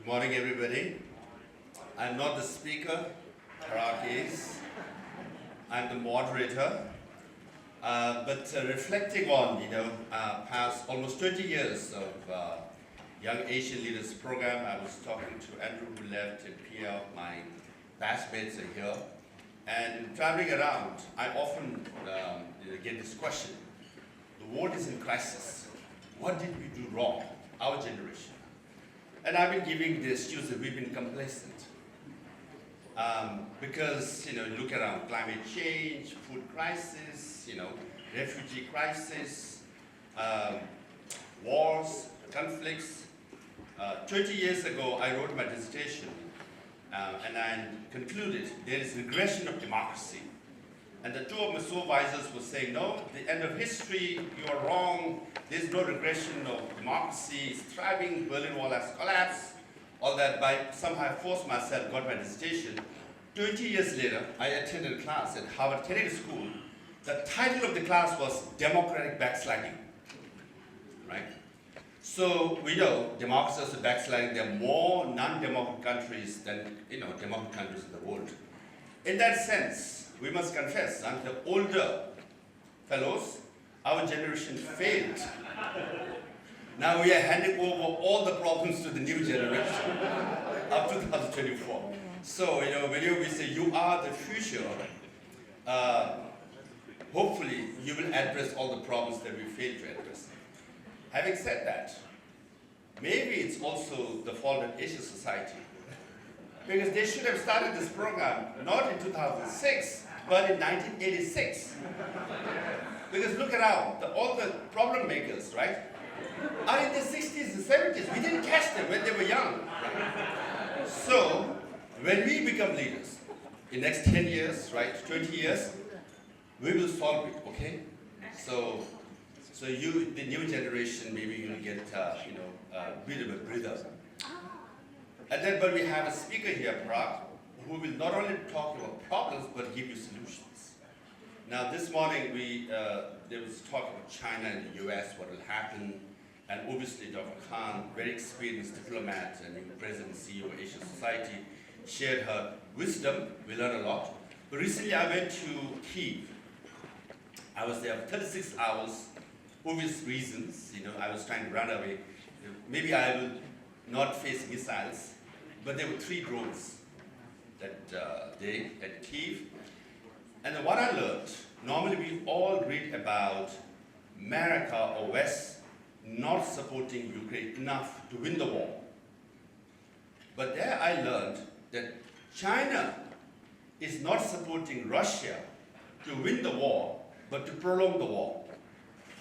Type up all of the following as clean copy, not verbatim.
Good morning, everybody. I'm not the speaker, Parag is. I'm the moderator. But reflecting on, past almost 20 years of Young Asian Leaders Program, I was talking to Andrew who left and Pia, my batchmates are here. And traveling around, I often get this question. The world is in crisis. What did we do wrong, our generation? And I've been giving the excuse that we've been complacent. Because, look around, climate change, food crisis, refugee crisis, wars, conflicts. 20 years ago, I wrote my dissertation, and I concluded there is regression of democracy. And the two of my supervisors were saying, no, the end of history, you are wrong. There's no regression of democracy. It's thriving. Berlin Wall has collapsed. All that. By somehow I forced myself, got my dissertation. 20 years later, I attended a class at Harvard Kennedy School. The title of the class was Democratic Backsliding. Right? So we know democracy is backsliding. There are more non-democratic countries than democratic countries in the world. In that sense, we must confess, the older fellows, our generation failed. Now we are handing over all the problems to the new generation up to 2024. So, when we say you are the future, hopefully you will address all the problems that we failed to address. Having said that, maybe it's also the fault of Asian society. Because they should have started this program not in 2006, but in 1986. Because look around, all the problem makers, right, are in their 60s and 70s. We didn't catch them when they were young. So, when we become leaders, in the next 10 years, right, 20 years, we will solve it, okay? So you, the new generation, maybe you'll get, a bit of a breather. And then, but we have a speaker here, Parag, who will not only talk about problems, but give you solutions. Now, this morning, there was talk about China and the US, what will happen, and obviously Dr. Khan, very experienced diplomat and president and CEO of Asian Society, shared her wisdom. We learned a lot. But recently, I went to Kyiv. I was there for 36 hours, obvious reasons. I was trying to run away. Maybe I will not face missiles, but there were 3 drones that day at Kyiv. And what I learned, normally we all read about America or West not supporting Ukraine enough to win the war. But there I learned that China is not supporting Russia to win the war, but to prolong the war.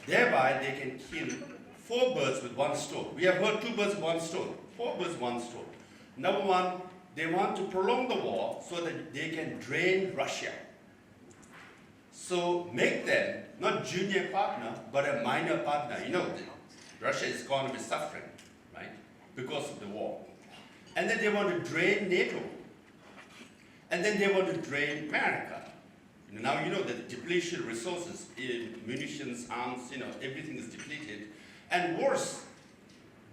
Thereby they can kill 4 birds with 1 stone. We have heard 2 birds with 1 stone. 4 birds with 1 stone. Number one, they want to prolong the war so that they can drain Russia. So make them not junior partner, but a minor partner. Russia's economy is suffering, right, because of the war. And then they want to drain NATO. And then they want to drain America. Now that the depletion of resources in munitions, arms, everything is depleted. And worse,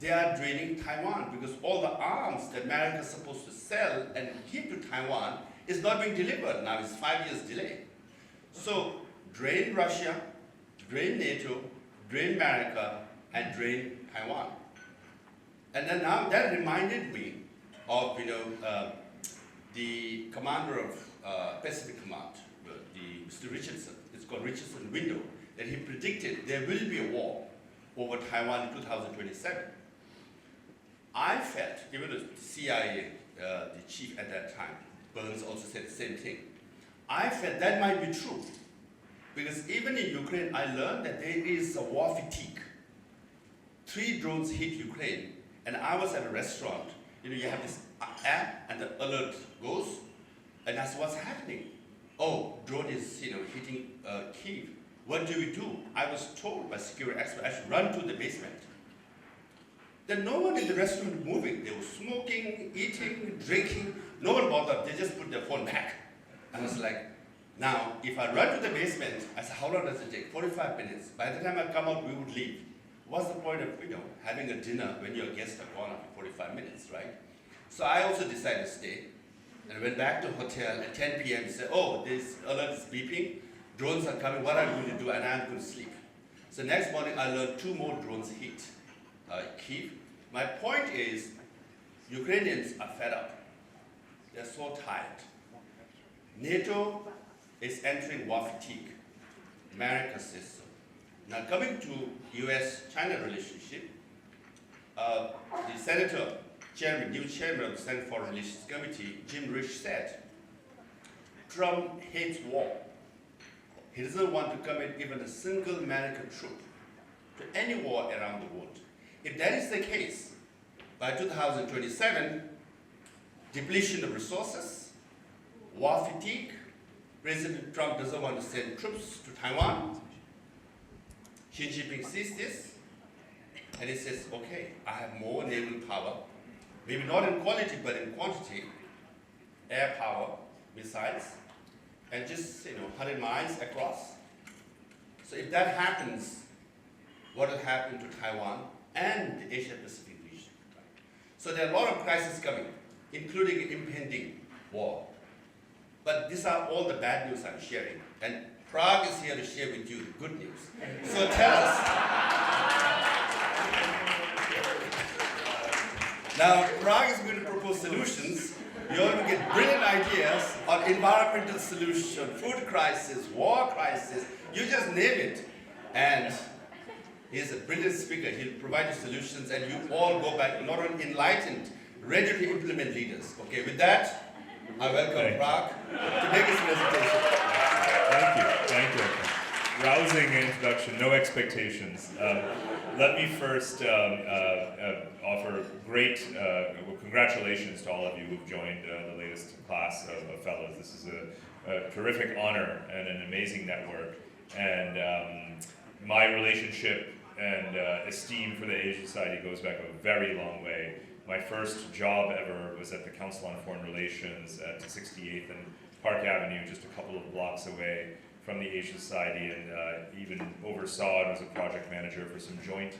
they are draining Taiwan because all the arms that America is supposed to sell and give to Taiwan is not being delivered. Now it's 5 years delay. So drain Russia, drain NATO, drain America, and drain Taiwan. And then now that reminded me of the commander of Pacific Command, Mr. Richardson. It's called Richardson window, that he predicted there will be a war over Taiwan in 2027. I felt, even the CIA, the chief at that time, Burns also said the same thing. I felt that might be true. Because even in Ukraine, I learned that there is a war fatigue. 3 drones hit Ukraine, and I was at a restaurant. You have this app, and the alert goes, and that's what's happening. Oh, drone is, hitting Kyiv. What do we do? I was told by security experts I should run to the basement. Then no one in the restaurant was moving. They were smoking, eating, drinking. No one bothered. They just put their phone back. I was like, now, if I run to the basement, I said, how long does it take? 45 minutes. By the time I come out, we would leave. What's the point of, having a dinner when your guests are gone after 45 minutes, right? So I also decided to stay. And I went back to the hotel at 10 p.m. and said, oh, this alert is beeping, drones are coming, what I'm going to do, and I'm going to sleep. So next morning I learned 2 more drones hit Kyiv. My point is, Ukrainians are fed up. They're so tired. NATO is entering war fatigue. America says so. Now coming to US-China relationship, the new chairman of the Senate Foreign Relations Committee, Jim Risch, said, Trump hates war. He doesn't want to commit even a single American troop to any war around the world. If that is the case, by 2027, depletion of resources, war fatigue, President Trump doesn't want to send troops to Taiwan. Xi Jinping sees this, and he says, okay, I have more naval power, maybe not in quality, but in quantity, air power, missiles, and just 100 miles across. So if that happens, what will happen to Taiwan and the Asia-Pacific region? So there are a lot of crises coming, including impending war. But these are all the bad news I'm sharing. And Prague is here to share with you the good news. So tell us. Now, Prague is going to propose solutions. You're going to get brilliant ideas on environmental solution, food crisis, war crisis. You just name it. And he's a brilliant speaker. He'll provide you solutions, and you all go back not only enlightened, ready to implement leaders. Okay, with that, I welcome Parag to make his presentation. Thank you. Rousing introduction, no expectations. Let me first offer great congratulations to all of you who've joined the latest class of fellows. This is a terrific honor and an amazing network. And my relationship and esteem for the Asia Society goes back a very long way. My first job ever was at the Council on Foreign Relations at 68th and Park Avenue, just a couple of blocks away from the Asia Society, and even oversaw and was a project manager for some joint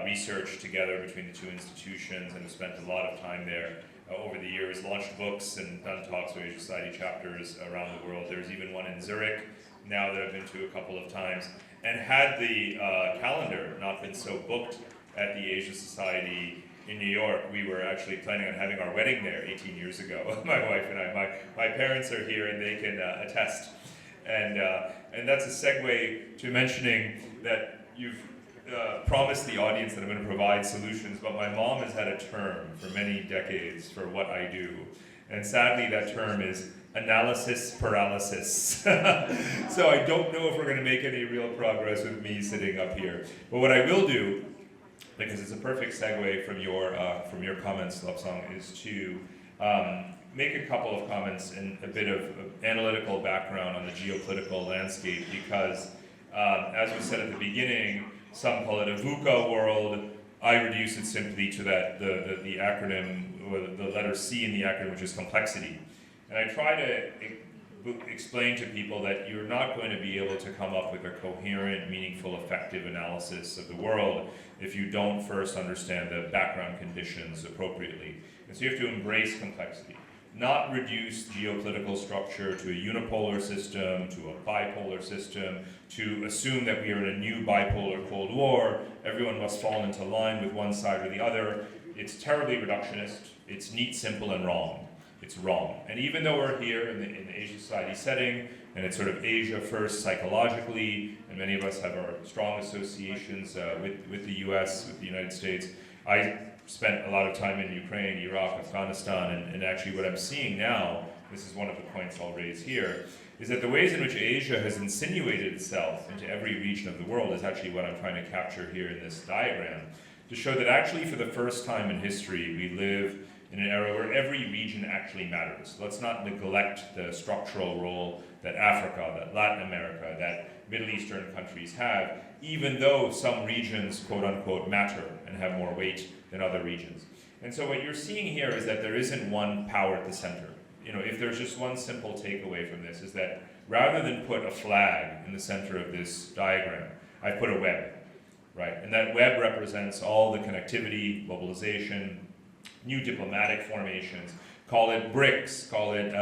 research together between the two institutions, and have spent a lot of time there over the years, launched books and done talks with Asia Society chapters around the world. There's even one in Zurich now that I've been to a couple of times, and had the calendar not been so booked at the Asia Society in New York, we were actually planning on having our wedding there 18 years ago, my wife and I. My parents are here and they can attest. And that's a segue to mentioning that you've promised the audience that I'm going to provide solutions, but my mom has had a term for many decades for what I do. And sadly, that term is analysis paralysis. So I don't know if we're going to make any real progress with me sitting up here. But what I will do, because it's a perfect segue from your comments, Lobsang, is to make a couple of comments and a bit of analytical background on the geopolitical landscape, because as we said at the beginning, some call it a VUCA world. I reduce it simply to that the acronym, or the letter C in the acronym, which is complexity. And I try to explain to people that you're not going to be able to come up with a coherent, meaningful, effective analysis of the world if you don't first understand the background conditions appropriately. And so you have to embrace complexity, not reduce geopolitical structure to a unipolar system, to a bipolar system, to assume that we are in a new bipolar Cold War, everyone must fall into line with one side or the other. It's terribly reductionist, it's neat, simple, and wrong. It's wrong. And even though we're here in the Asia Society setting, and it's sort of Asia first psychologically, and many of us have our strong associations with the US, with the United States, I spent a lot of time in Ukraine, Iraq, Afghanistan, and actually what I'm seeing now, this is one of the points I'll raise here, is that the ways in which Asia has insinuated itself into every region of the world is actually what I'm trying to capture here in this diagram, to show that actually for the first time in history we live in an era where every region actually matters. Let's not neglect the structural role that Africa, that Latin America, that Middle Eastern countries have, even though some regions, quote unquote, matter and have more weight than other regions. And so what you're seeing here is that there isn't one power at the center. If there's just one simple takeaway from this, is that rather than put a flag in the center of this diagram, I put a web, right? And that web represents all the connectivity, globalization, new diplomatic formations. Call it BRICS, call it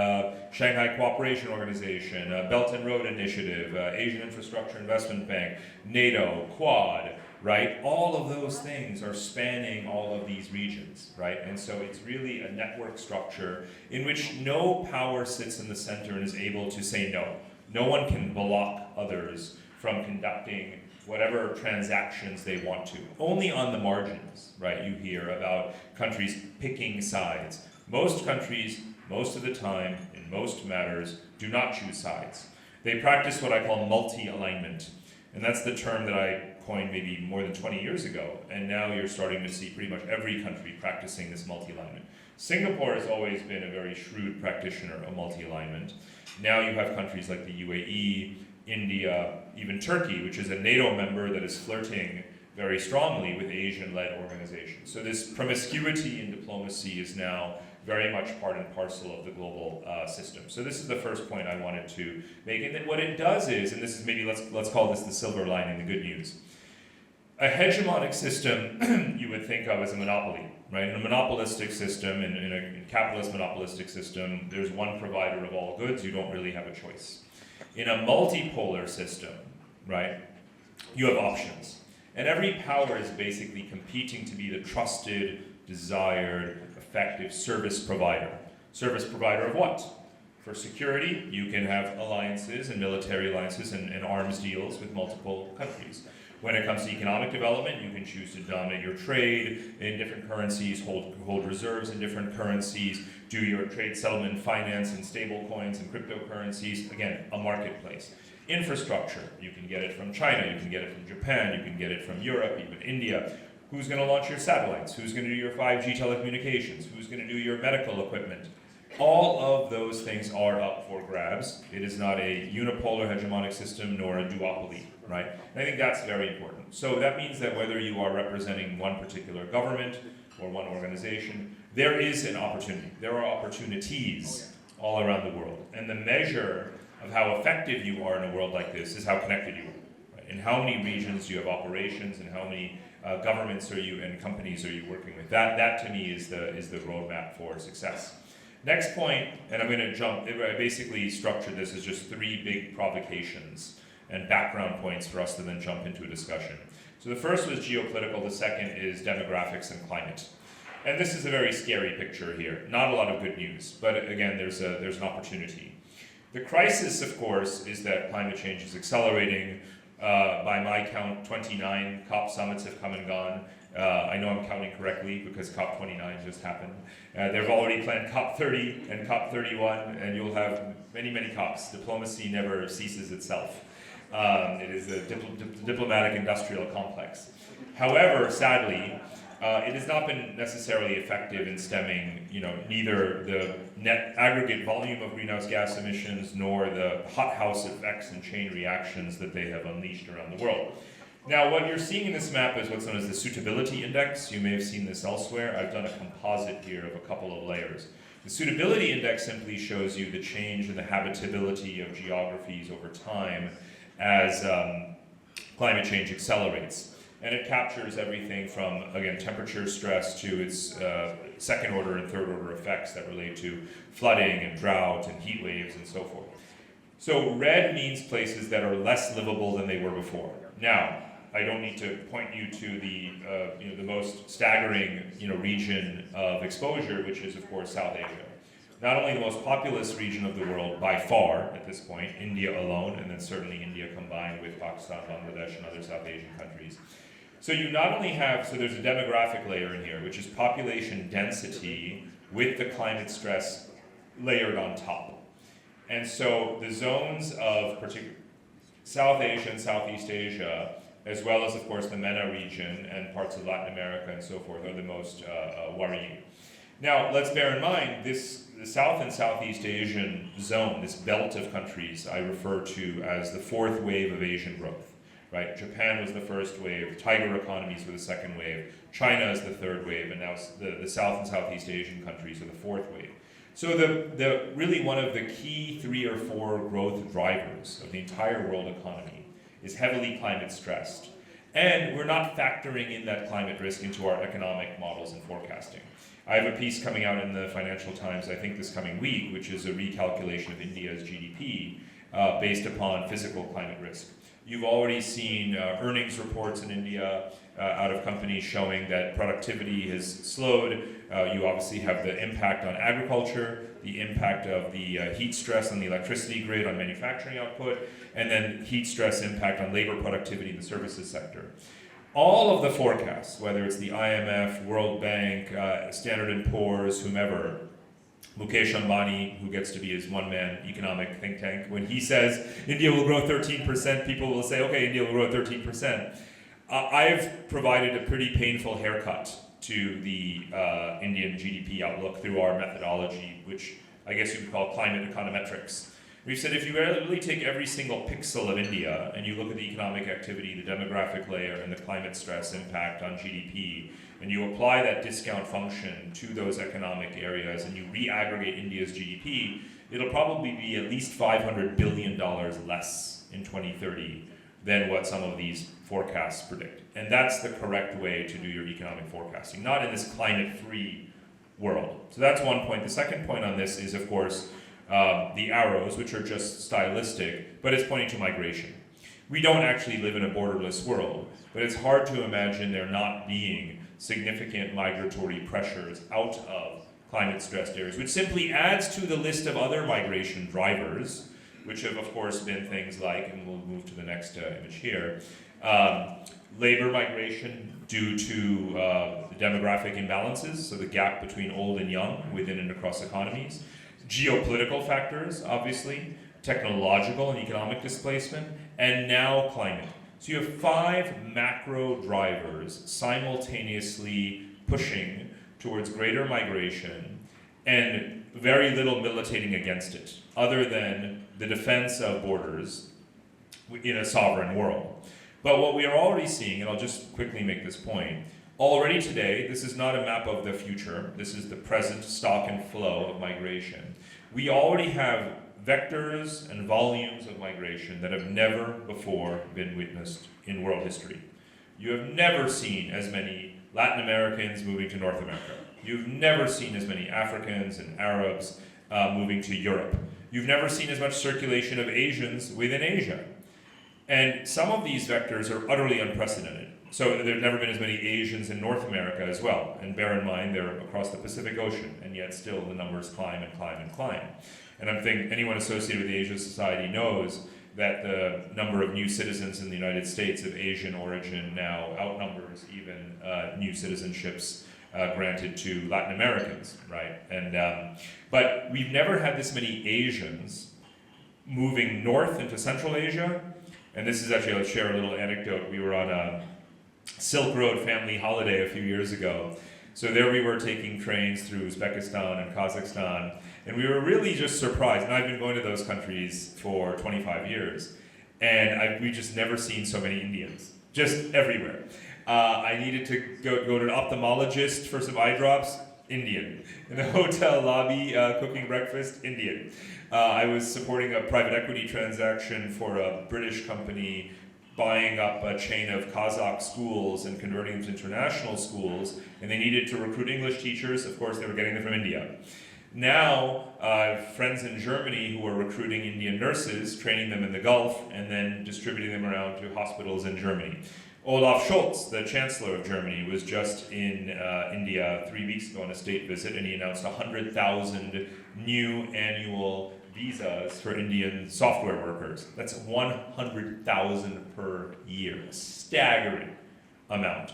Shanghai Cooperation Organization, Belt and Road Initiative, Asian Infrastructure Investment Bank, NATO, Quad, right? All of those things are spanning all of these regions, right? And so it's really a network structure in which no power sits in the center and is able to say no. No one can block others from conducting whatever transactions they want to. Only on the margins, right, you hear about countries picking sides. Most countries, most of the time, in most matters, do not choose sides. They practice what I call multi-alignment. And that's the term that I coined maybe more than 20 years ago. And now you're starting to see pretty much every country practicing this multi-alignment. Singapore has always been a very shrewd practitioner of multi-alignment. Now you have countries like the UAE, India, even Turkey, which is a NATO member that is flirting very strongly with Asian-led organizations. So this promiscuity in diplomacy is now very much part and parcel of the global system. So this is the first point I wanted to make. And then what it does is, and this is maybe, let's call this the silver lining, the good news. A hegemonic system you would think of as a monopoly, right? In a monopolistic system, in a capitalist monopolistic system, there's one provider of all goods, you don't really have a choice. In a multipolar system, right, you have options. And every power is basically competing to be the trusted, desired, effective service provider. Service provider of what? For security, you can have alliances and military alliances and arms deals with multiple countries. When it comes to economic development, you can choose to dominate your trade in different currencies, hold reserves in different currencies, do your trade settlement finance in stable coins and cryptocurrencies. Again, a marketplace. Infrastructure, you can get it from China, you can get it from Japan, you can get it from Europe, even India. Who's going to launch your satellites? Who's going to do your 5G telecommunications? Who's going to do your medical equipment? All of those things are up for grabs. It is not a unipolar hegemonic system nor a duopoly, right? And I think that's very important. So that means that whether you are representing one particular government or one organization, there is an opportunity. There are opportunities all around the world. And the measure of how effective you are in a world like this is how connected you are. Right? In how many regions do you have operations, and how many governments are you and companies are you working with? That to me is the roadmap for success. Next point, and I'm going to jump, I basically structured this as just 3 big provocations and background points for us to then jump into a discussion. So the first was geopolitical, the second is demographics and climate. And this is a very scary picture here. Not a lot of good news, but again, there's an opportunity. The crisis, of course, is that climate change is accelerating. By my count, 29 COP summits have come and gone. I know I'm counting correctly because COP29 just happened. They've already planned COP30 and COP31, and you'll have many, many COPs. Diplomacy never ceases itself. It is a diplomatic industrial complex. However, sadly, it has not been necessarily effective in stemming, neither the net aggregate volume of greenhouse gas emissions nor the hothouse effects and chain reactions that they have unleashed around the world. Now, what you're seeing in this map is what's known as the suitability index. You may have seen this elsewhere. I've done a composite here of a couple of layers. The suitability index simply shows you the change in the habitability of geographies over time as climate change accelerates. And it captures everything from, again, temperature stress to its second order and third order effects that relate to flooding and drought and heat waves and so forth. So red means places that are less livable than they were before. Now, I don't need to point you to the most staggering region of exposure, which is of course South Asia. Not only the most populous region of the world by far at this point, India alone, and then certainly India combined with Pakistan, Bangladesh, and other South Asian countries. So you not only have, so there's a demographic layer in here, which is population density with the climate stress layered on top. And so the zones of particular South Asia and Southeast Asia, as well as, of course, the MENA region and parts of Latin America and so forth, are the most worrying. Now, let's bear in mind, the South and Southeast Asian zone, this belt of countries, I refer to as the 4th wave of Asian growth. Right? Japan was the first wave, tiger economies were the second wave, China is the 3rd wave, and now the South and Southeast Asian countries are the 4th wave. So the really one of the key 3 or 4 growth drivers of the entire world economy is heavily climate stressed. And we're not factoring in that climate risk into our economic models and forecasting. I have a piece coming out in the Financial Times, I think this coming week, which is a recalculation of India's GDP based upon physical climate risk. You've already seen earnings reports in India out of companies showing that productivity has slowed. You obviously have the impact on agriculture, the impact of the heat stress on the electricity grid on manufacturing output, and then heat stress impact on labor productivity in the services sector. All of the forecasts, whether it's the IMF, World Bank, Standard & Poor's, whomever, Mukesh Ambani, who gets to be his one-man economic think tank, when he says India will grow 13%, people will say, okay, India will grow 13%. I've provided a pretty painful haircut to the Indian GDP outlook through our methodology, which I guess you could call climate econometrics. We've said if you really take every single pixel of India and you look at the economic activity, the demographic layer, and the climate stress impact on GDP, and you apply that discount function to those economic areas and you re-aggregate India's GDP, it'll probably be at least $500 billion less in 2030 than what some of these forecasts predict. And that's the correct way to do your economic forecasting, not in this climate-free world. So that's one point. The second point on this is, of course, the arrows, which are just stylistic, but it's pointing to migration. We don't actually live in a borderless world, but it's hard to imagine there not being significant migratory pressures out of climate-stressed areas, which simply adds to the list of other migration drivers, which have, of course, been things like, and we'll move to the next image here, labor migration due to the demographic imbalances, so the gap between old and young within and across economies, geopolitical factors, obviously, technological and economic displacement, and now climate. So you have 5 macro drivers simultaneously pushing towards greater migration and very little militating against it, other than the defense of borders in a sovereign world. But what we are already seeing, and I'll just quickly make this point, already today, this is not a map of the future, this is the present stock and flow of migration. We already have vectors and volumes of migration that have never before been witnessed in world history. You have never seen as many Latin Americans moving to North America. You've never seen as many Africans and Arabs moving to Europe. You've never seen as much circulation of Asians within Asia. And some of these vectors are utterly unprecedented. So there have never been as many Asians in North America as well. And bear in mind, they're across the Pacific Ocean, and yet still the numbers climb and climb and climb. And I think anyone associated with the Asia Society knows that the number of new citizens in the United States of Asian origin now outnumbers even new citizenships granted to Latin Americans, right? And but we've never had this many Asians moving north into Central Asia. And this is actually, I'll share a little anecdote. We were on a Silk Road family holiday a few years ago. So there we were taking trains through Uzbekistan and Kazakhstan, and we were really just surprised. And I've been going to those countries for 25 years, and we've just never seen so many Indians, just everywhere. I needed to go to an ophthalmologist for some eye drops, Indian. In the hotel lobby, cooking breakfast, Indian. I was supporting a private equity transaction for a British company buying up a chain of Kazakh schools and converting them to international schools, and they needed to recruit English teachers. Of course, they were getting them from India. Now, friends in Germany who are recruiting Indian nurses, training them in the Gulf, and then distributing them around to hospitals in Germany. Olaf Scholz, the Chancellor of Germany, was just in India 3 weeks ago on a state visit, and he announced 100,000 new annual visas for Indian software workers. That's 100,000 per year, a staggering amount.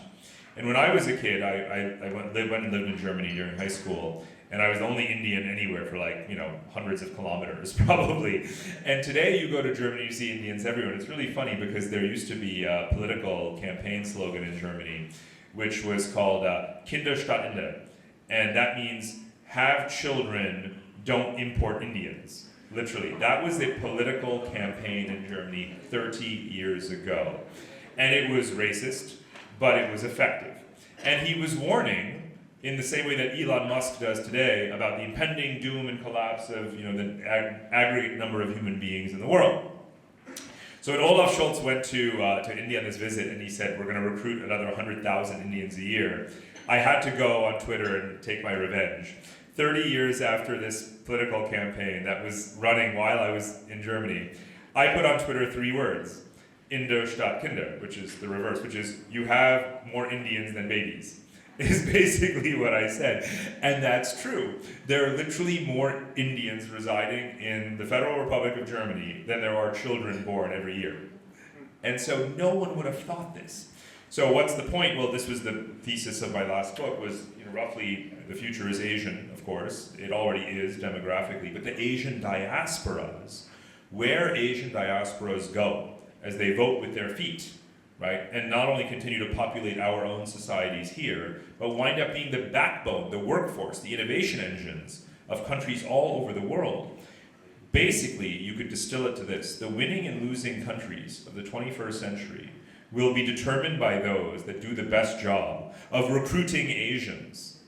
And when I was a kid, I went and lived in Germany during high school, and I was the only Indian anywhere for hundreds of kilometers probably. And today you go to Germany, you see Indians everywhere. And it's really funny because there used to be a political campaign slogan in Germany, which was called Kinder statt Inde. And that means have children, don't import Indians. Literally, that was the political campaign in Germany 30 years ago. And it was racist, but it was effective. And he was warning, in the same way that Elon Musk does today, about the impending doom and collapse of the aggregate number of human beings in the world. So when Olaf Scholz went to India on his visit, and he said, we're going to recruit another 100,000 Indians a year, I had to go on Twitter and take my revenge. 30 years after this political campaign that was running while I was in Germany, I put on Twitter 3 words, Inder statt Kinder, which is the reverse, which is you have more Indians than babies, is basically what I said. And that's true. There are literally more Indians residing in the Federal Republic of Germany than there are children born every year. And so no one would have thought this. So what's the point? Well, this was the thesis of my last book, was roughly the future is Asian, of course. It already is demographically, but the Asian diasporas, where Asian diasporas go as they vote with their feet, right? And not only continue to populate our own societies here, but wind up being the backbone, the workforce, the innovation engines of countries all over the world. Basically, you could distill it to this: the winning and losing countries of the 21st century will be determined by those that do the best job of recruiting Asians.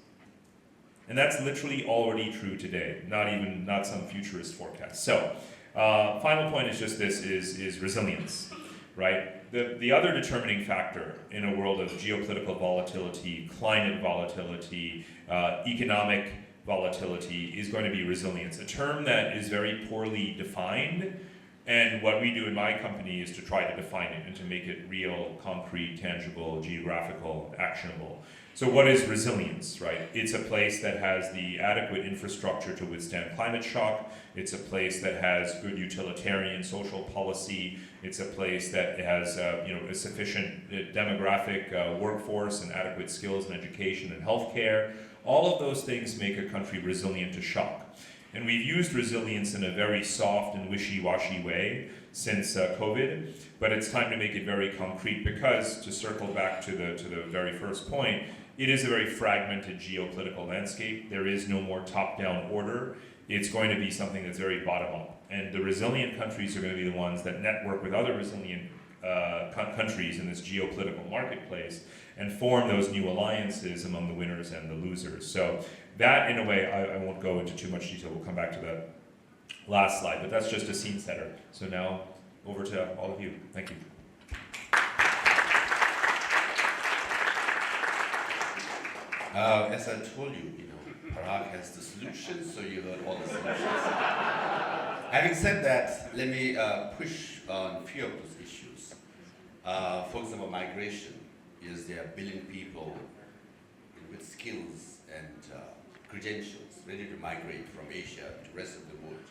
And that's literally already true today, not some futurist forecast. So, final point is just this, is resilience, right? The other determining factor in a world of geopolitical volatility, climate volatility, economic volatility is going to be resilience, a term that is very poorly defined. And what we do in my company is to try to define it and to make it real, concrete, tangible, geographical, actionable. So what is resilience, right? It's a place that has the adequate infrastructure to withstand climate shock. It's a place that has good utilitarian social policy. It's a place that has a sufficient demographic workforce and adequate skills in education and healthcare. All of those things make a country resilient to shock. And we've used resilience in a very soft and wishy-washy way since COVID, but it's time to make it very concrete because, to circle back to the very first point, it is a very fragmented geopolitical landscape. There is no more top-down order. It's going to be something that's very bottom-up. And the resilient countries are going to be the ones that network with other resilient countries in this geopolitical marketplace and form those new alliances among the winners and the losers. So that, in a way, I won't go into too much detail. We'll come back to the last slide, but that's just a scene setter. So now, over to all of you. Thank you. As I told you, Parag has the solutions, so you heard all the solutions. Having said that, let me push on a few of those issues. For example, migration. Is there 1 billion people with skills and credentials ready to migrate from Asia to the rest of the world?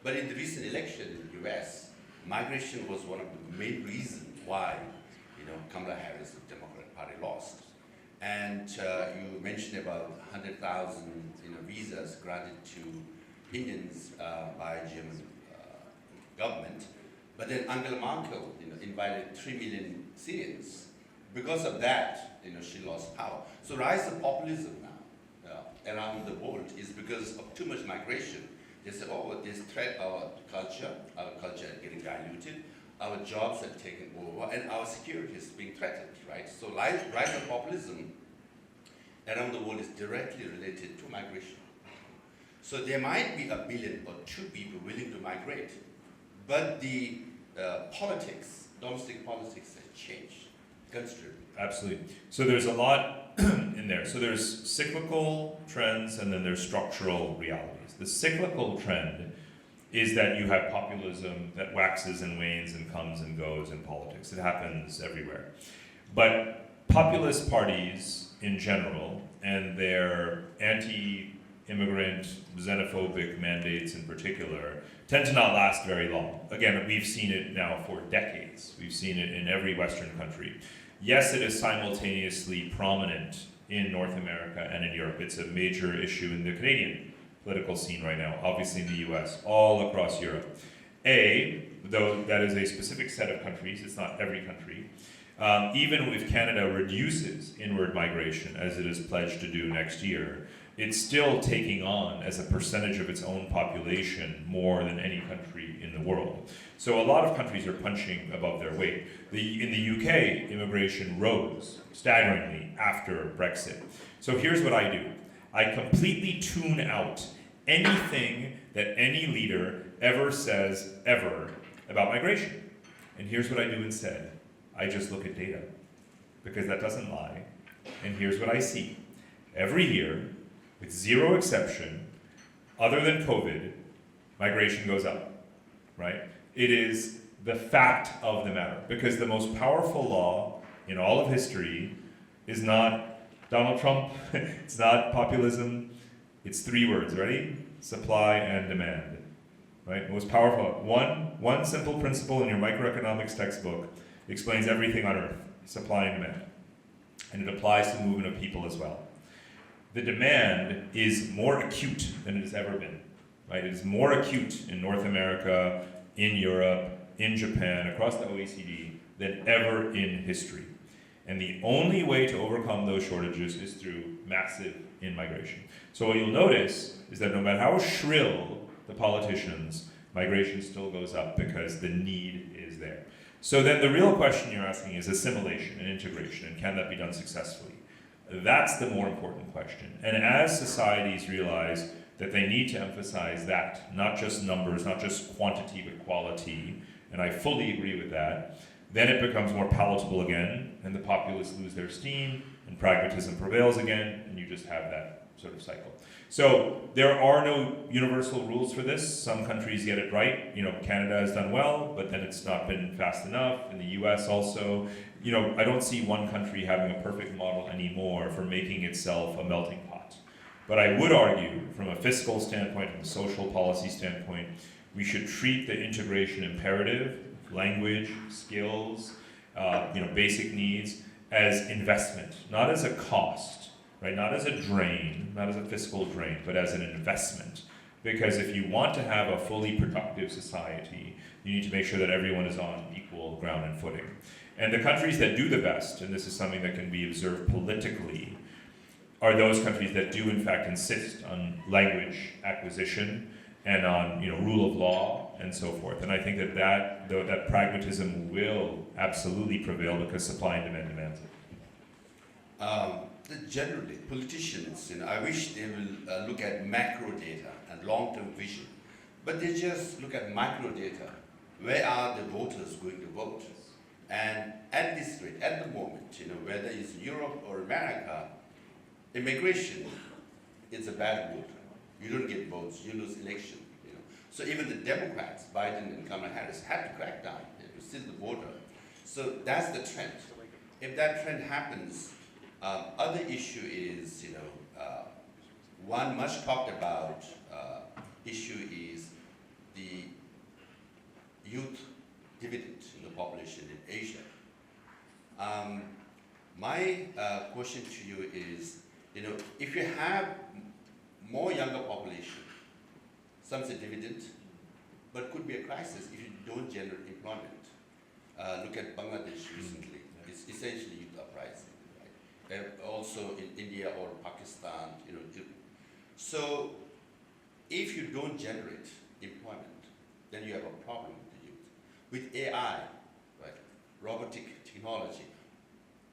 But in the recent election in the US, migration was one of the main reasons why Kamala Harris, the Democrat Party, lost. And you mentioned about 100,000 visas granted to Indians by German government. But then Angela Merkel invited 3 million Syrians. Because of that, she lost power. So rise of populism now around the world is because of too much migration. They say, oh, this threat our culture is getting diluted, our jobs are taken over, and our security is being threatened, right? So rise of populism around the world is directly related to migration. So there might be 1 billion or 2 people willing to migrate, but the domestic politics has changed considerably. Absolutely. So there's a lot in there. So there's cyclical trends and then there's structural realities. The cyclical trend is that you have populism that waxes and wanes and comes and goes in politics. It happens everywhere. But populist parties in general and their anti-immigrant, xenophobic mandates in particular tend to not last very long. Again, we've seen it now for decades. We've seen it in every Western country. Yes, it is simultaneously prominent in North America and in Europe. It's a major issue in the Canadian political scene right now, obviously in the US, all across Europe. Though that is a specific set of countries, it's not every country. Even if Canada reduces inward migration, as it is pledged to do next year, it's still taking on, as a percentage of its own population, more than any country in the world. So a lot of countries are punching above their weight. In the UK, immigration rose staggeringly after Brexit. So here's what I do. I completely tune out anything that any leader ever says ever about migration. And here's what I do instead. I just look at data, because that doesn't lie. And here's what I see. Every year, with zero exception, other than COVID, migration goes up, right? It is the fact of the matter, because the most powerful law in all of history is not Donald Trump, it's not populism, it's 3 words, ready? Supply and demand, right? Most powerful, one simple principle in your microeconomics textbook explains everything on earth, supply and demand. And it applies to the movement of people as well. The demand is more acute than it has ever been, right? It is more acute in North America, in Europe, in Japan, across the OECD, than ever in history. And the only way to overcome those shortages is through massive in-migration. So what you'll notice is that no matter how shrill the politicians, migration still goes up because the need is there. So then the real question you're asking is assimilation and integration, and can that be done successfully? That's the more important question. And as societies realize that they need to emphasize that, not just numbers, not just quantity, but quality, and I fully agree with that, then it becomes more palatable again, and the populace lose their steam, and pragmatism prevails again, and you just have that sort of cycle. So there are no universal rules for this. Some countries get it right. You know, Canada has done well, but then it's not been fast enough. In the US also, you know, I don't see one country having a perfect model anymore for making itself a melting pot. But I would argue, from a fiscal standpoint, from a social policy standpoint, we should treat the integration imperative, language, skills, basic needs, as investment, not as a cost, right? Not as a drain, not as a fiscal drain, but as an investment. Because if you want to have a fully productive society, you need to make sure that everyone is on equal ground and footing. And the countries that do the best, and this is something that can be observed politically, are those countries that do in fact insist on language acquisition and on rule of law and so forth. And I think that pragmatism will absolutely prevail because supply and demand demands it. Generally, politicians, I wish they will look at macro data and long-term vision, but they just look at micro data. Where are the voters going to vote? And at this rate, at the moment, whether it's Europe or America, immigration is a bad route. You don't get votes, you lose election. So even the Democrats, Biden and Kamala Harris, had to crack down to steal the voter. So that's the trend. If that trend happens, other issue is, one much talked about issue is the youth dividend in the population in Asia. My question to you is, if you have more younger population, some say dividend, but could be a crisis if you don't generate employment. Look at Bangladesh recently. It's essentially youth uprising. Right? Also in India or Pakistan. So if you don't generate employment, then you have a problem with the youth. With AI, right, robotic technology,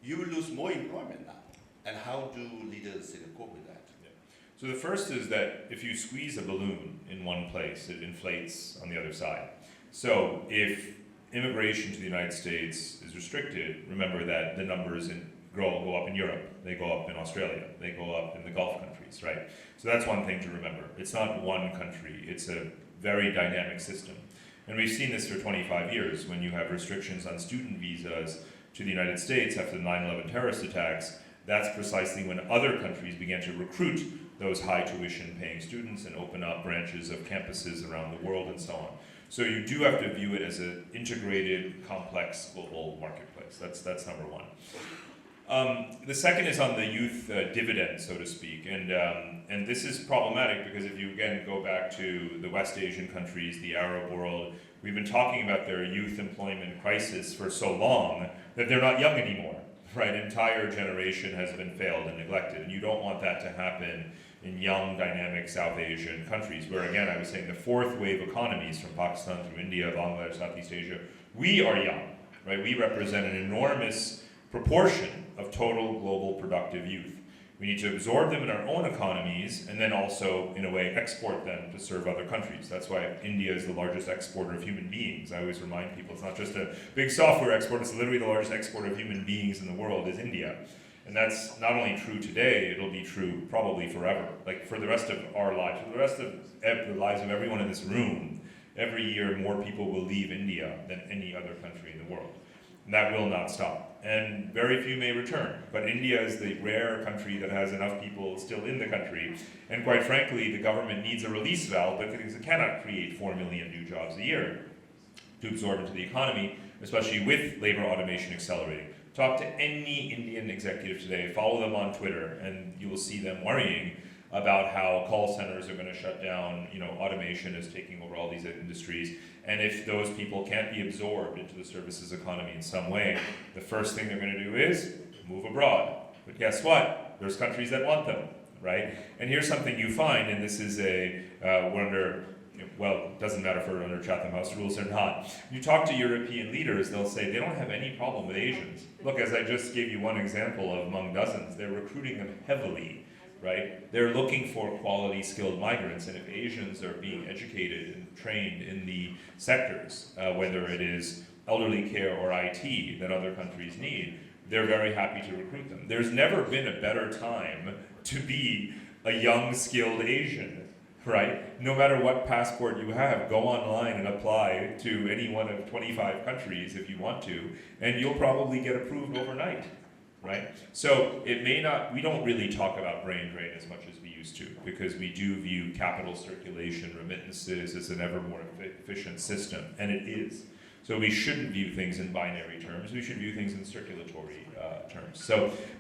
you will lose more employment now. And how do leaders cope with that? So the first is that if you squeeze a balloon in one place, it inflates on the other side. So if immigration to the United States is restricted, remember that the numbers go up in Europe, they go up in Australia, they go up in the Gulf countries, right? So that's one thing to remember. It's not one country, it's a very dynamic system. And we've seen this for 25 years when you have restrictions on student visas to the United States after the 9/11 terrorist attacks. That's precisely when other countries began to recruit those high tuition paying students and open up branches of campuses around the world and so on. So you do have to view it as an integrated, complex global marketplace. That's number one. The second is on the youth dividend, so to speak, and this is problematic because if you again go back to the West Asian countries, the Arab world, we've been talking about their youth employment crisis for so long that they're not young anymore. Right, an entire generation has been failed and neglected, and you don't want that to happen in young, dynamic South Asian countries, where again, I was saying the fourth wave economies from Pakistan through India, Bangladesh, Southeast Asia, we are young, right? We represent an enormous proportion of total global productive youth. We need to absorb them in our own economies and then also, in a way, export them to serve other countries. That's why India is the largest exporter of human beings. I always remind people it's not just a big software export, it's literally the largest exporter of human beings in the world is India. And that's not only true today, it'll be true probably forever. Like for the rest of our lives, for the rest of the lives of everyone in this room, every year more people will leave India than any other country in the world. And that will not stop. And very few may return. But India is the rare country that has enough people still in the country. And quite frankly, the government needs a release valve because it cannot create 4 million new jobs a year to absorb into the economy, especially with labor automation accelerating. Talk to any Indian executive today, follow them on Twitter, and you will see them worrying about how call centers are going to shut down. Automation is taking over all these industries. And if those people can't be absorbed into the services economy in some way, the first thing they're going to do is move abroad. But guess what? There's countries that want them, right? And here's something you find, and this is it doesn't matter if we're under Chatham House rules or not. You talk to European leaders, they'll say they don't have any problem with Asians. Look, as I just gave you one example of among dozens, they're recruiting them heavily, right? They're looking for quality skilled migrants, and if Asians are being educated and trained in the sectors, whether it is elderly care or IT that other countries need, they're very happy to recruit them. There's never been a better time to be a young, skilled Asian, right? No matter what passport you have, go online and apply to any one of 25 countries if you want to, and you'll probably get approved overnight, right? So we don't really talk about brain drain as much as we used to, because we do view capital circulation, remittances as an ever more efficient system, and it is. So we shouldn't view things in binary terms, we should view things in circulatory terms.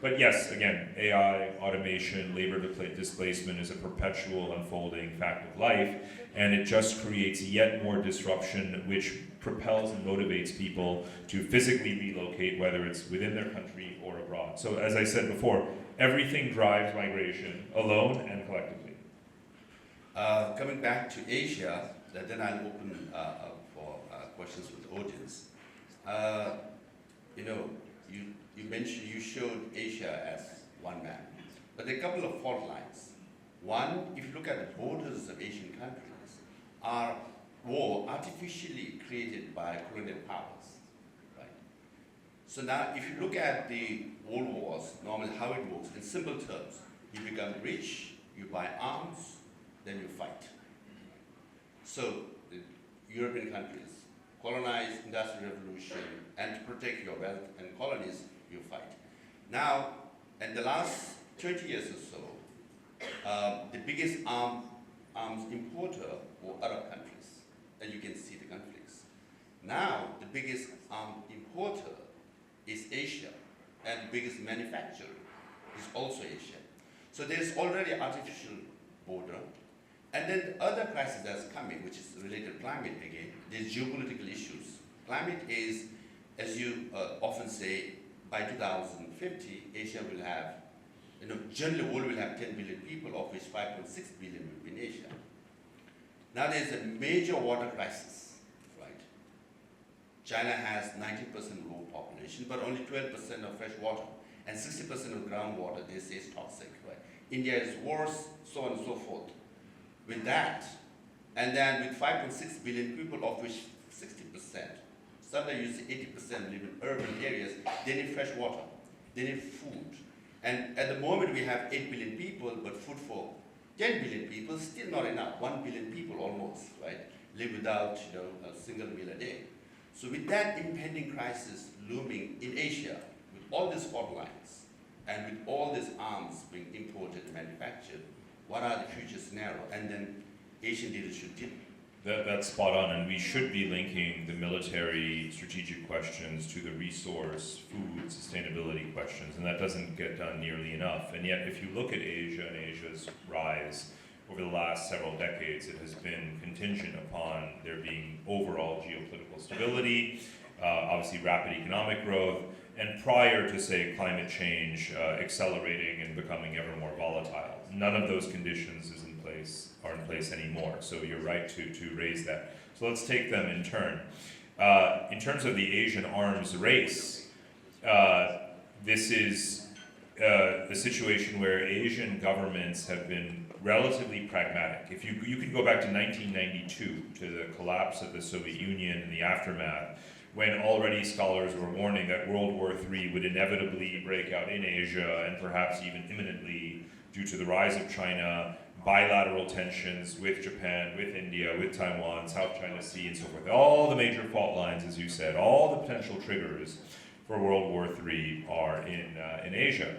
But yes, again, AI, automation, labor displacement is a perpetual unfolding fact of life, and it just creates yet more disruption, which propels and motivates people to physically relocate, whether it's within their country or abroad. So as I said before, everything drives migration, alone and collectively. Coming back to Asia, then I'll open up for questions with the audience. You showed Asia as one map, but there are a couple of fault lines. One, if you look at the borders of Asian countries, are artificially created by colonial powers, right? So now, if you look at the world wars, normally how it works, in simple terms, you become rich, you buy arms, then you fight. So the European countries colonize, industrial revolution, and to protect your wealth and colonies, you fight. Now, in the last 20 years or so, the biggest arms importer were Arab countries, and you can see the conflicts. Now, the biggest arms importer is Asia, and the biggest manufacturer is also Asia. So there's already an artificial border. And then the other crisis that's coming, which is related to climate again, there's geopolitical issues. Climate is, as you often say, by 2050, Asia will have, generally the world will have 10 billion people, of which 5.6 billion will be in Asia. Now there's a major water crisis, right? China has 90% world population, but only 12% of fresh water, and 60% of groundwater they say is toxic, right? India is worse, so on and so forth. With that, and then with 5.6 billion people, of which 60%, sometimes you say 80% live in urban areas, they need fresh water, they need food. And at the moment we have 8 billion people, but food for 10 billion people, still not enough. 1 billion people almost, right, live without a single meal a day. So with that impending crisis looming in Asia, with all these fault lines, and with all these arms being imported and manufactured, what are the future scenarios? And then Asian leaders should deal. That's spot on, and we should be linking the military strategic questions to the resource, food, sustainability questions, and that doesn't get done nearly enough. And yet, if you look at Asia and Asia's rise over the last several decades, it has been contingent upon there being overall geopolitical stability, obviously rapid economic growth, and prior to, say, climate change accelerating and becoming ever more volatile. None of those conditions are in place anymore. So you're right to raise that. So let's take them in turn. In terms of the Asian arms race, this is a situation where Asian governments have been relatively pragmatic. If you could go back to 1992, to the collapse of the Soviet Union and the aftermath, when already scholars were warning that World War III would inevitably break out in Asia and perhaps even imminently due to the rise of China, bilateral tensions with Japan, with India, with Taiwan, South China Sea, and so forth. All the major fault lines, as you said, all the potential triggers for World War III are in Asia.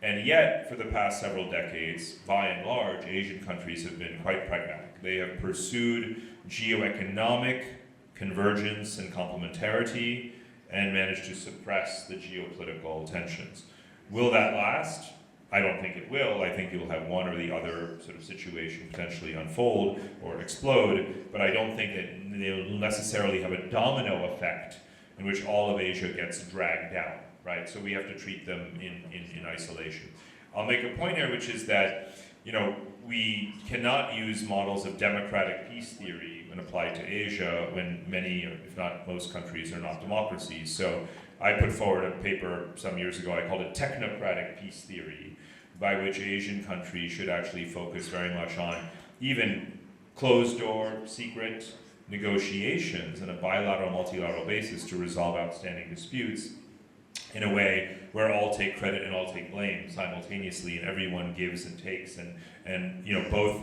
And yet, for the past several decades, by and large, Asian countries have been quite pragmatic. They have pursued geoeconomic convergence and complementarity and managed to suppress the geopolitical tensions. Will that last? I don't think it will. I think you'll have one or the other sort of situation potentially unfold or explode, but I don't think that they'll necessarily have a domino effect in which all of Asia gets dragged down, right? So we have to treat them in isolation. I'll make a point here, which is that, you know, we cannot use models of democratic peace theory when applied to Asia when many, if not most countries are not democracies. So I put forward a paper some years ago, I called it technocratic peace theory, by which Asian countries should actually focus very much on even closed door, secret negotiations on a bilateral, multilateral basis to resolve outstanding disputes in a way where all take credit and all take blame simultaneously, and everyone gives and takes, and you know, both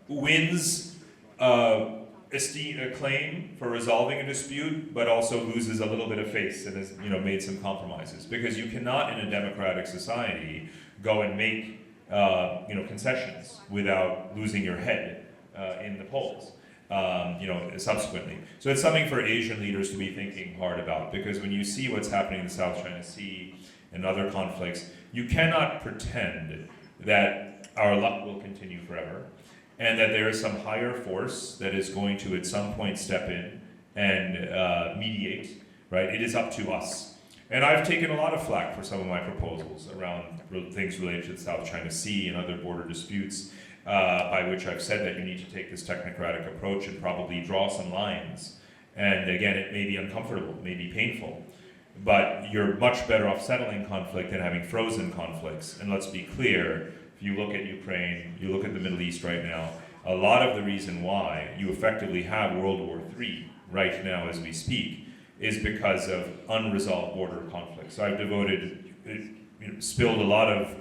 wins a claim for resolving a dispute, but also loses a little bit of face and has, you know, made some compromises. Because you cannot, in a democratic society, go and make you know, concessions without losing your head in the polls. You know, subsequently. So it's something for Asian leaders to be thinking hard about, because when you see what's happening in the South China Sea and other conflicts, you cannot pretend that our luck will continue forever, and that there is some higher force that is going to at some point step in and mediate, right? It is up to us. And I've taken a lot of flack for some of my proposals around things related to the South China Sea and other border disputes, by which I've said that you need to take this technocratic approach and probably draw some lines. And again, it may be uncomfortable, it may be painful, but you're much better off settling conflict than having frozen conflicts. And let's be clear, if you look at Ukraine, you look at the Middle East right now, a lot of the reason why you effectively have World War III right now as we speak is because of unresolved border conflicts. So I've spilled a lot of